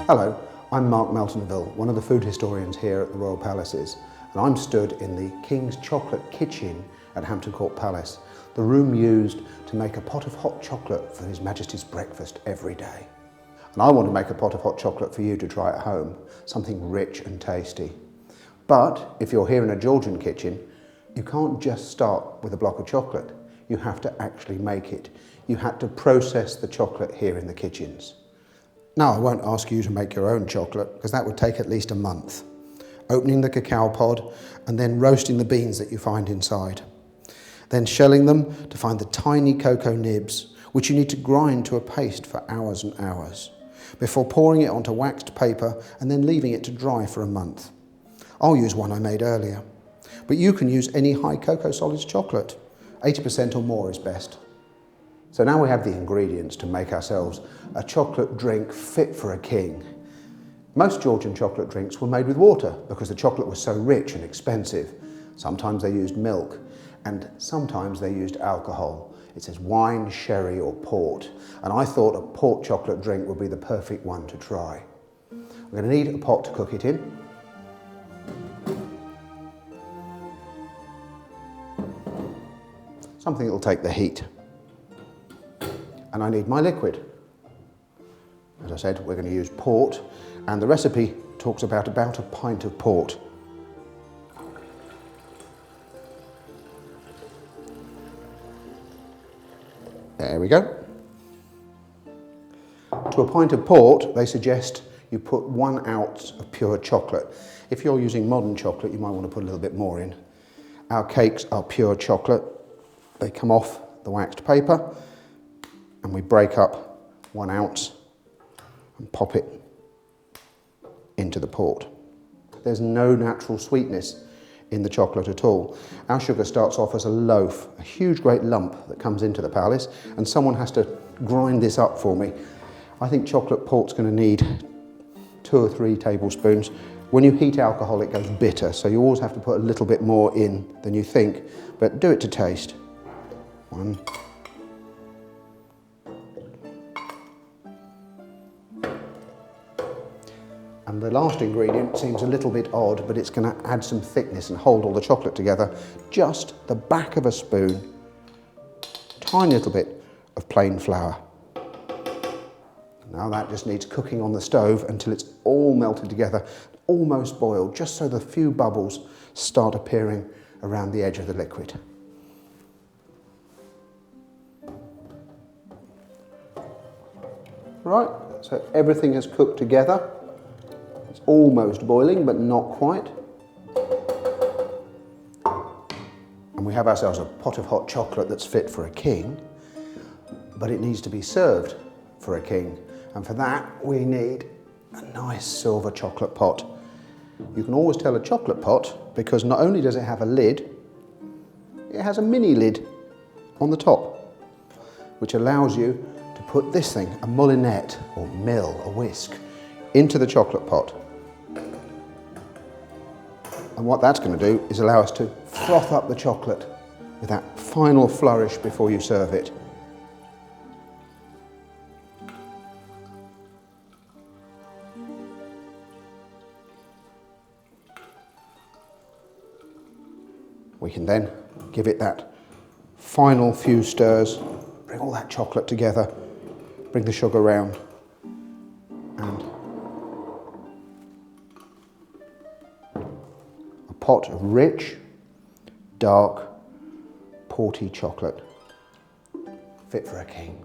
Hello, I'm Marc Meltonville, one of the food historians here at the Royal Palaces, and I'm stood in the King's Chocolate Kitchen at Hampton Court Palace, the room used to make a pot of hot chocolate for His Majesty's breakfast every day. And I want to make a pot of hot chocolate for you to try at home, something rich and tasty. But if you're here in a Georgian kitchen, you can't just start with a block of chocolate. You have to actually make it. You had to process the chocolate here in the kitchens. Now, I won't ask you to make your own chocolate, because that would take at least a month. Opening the cacao pod and then roasting the beans that you find inside. Then shelling them to find the tiny cocoa nibs, which you need to grind to a paste for hours and hours, before pouring it onto waxed paper and then leaving it to dry for a month. I'll use one I made earlier, but you can use any high cocoa solids chocolate. 80% or more is best. So now we have the ingredients to make ourselves a chocolate drink fit for a king. Most Georgian chocolate drinks were made with water because the chocolate was so rich and expensive. Sometimes they used milk and sometimes they used alcohol. It says wine, sherry or port. And I thought a port chocolate drink would be the perfect one to try. We're going to need a pot to cook it in. Something that will take the heat. And I need my liquid. As I said, we're going to use port, and the recipe talks about a pint of port. There we go. To a pint of port, they suggest you put 1 ounce of pure chocolate. If you're using modern chocolate, you might want to put a little bit more in. Our cakes are pure chocolate. They come off the waxed paper, and we break up 1 ounce and pop it into the port. There's no natural sweetness in the chocolate at all. Our sugar starts off as a loaf, a huge great lump that comes into the palace, and someone has to grind this up for me. I think chocolate port's going to need 2 or 3 tablespoons. When you heat alcohol, it goes bitter, so you always have to put a little bit more in than you think, but do it to taste. 1. And the last ingredient seems a little bit odd, but it's going to add some thickness and hold all the chocolate together. Just the back of a spoon, tiny little bit of plain flour. Now that just needs cooking on the stove until it's all melted together, almost boiled, just so the few bubbles start appearing around the edge of the liquid. Right, so everything has cooked together. It's almost boiling, but not quite. And we have ourselves a pot of hot chocolate that's fit for a king, but it needs to be served for a king. And for that, we need a nice silver chocolate pot. You can always tell a chocolate pot because not only does it have a lid, it has a mini lid on the top, which allows you to put this thing, a moulinette or mill, a whisk, into the chocolate pot. And what that's going to do is allow us to froth up the chocolate with that final flourish before you serve it. We can then give it that final few stirs, bring all that chocolate together, bring the sugar round, and a pot of rich, dark, porty chocolate, fit for a king.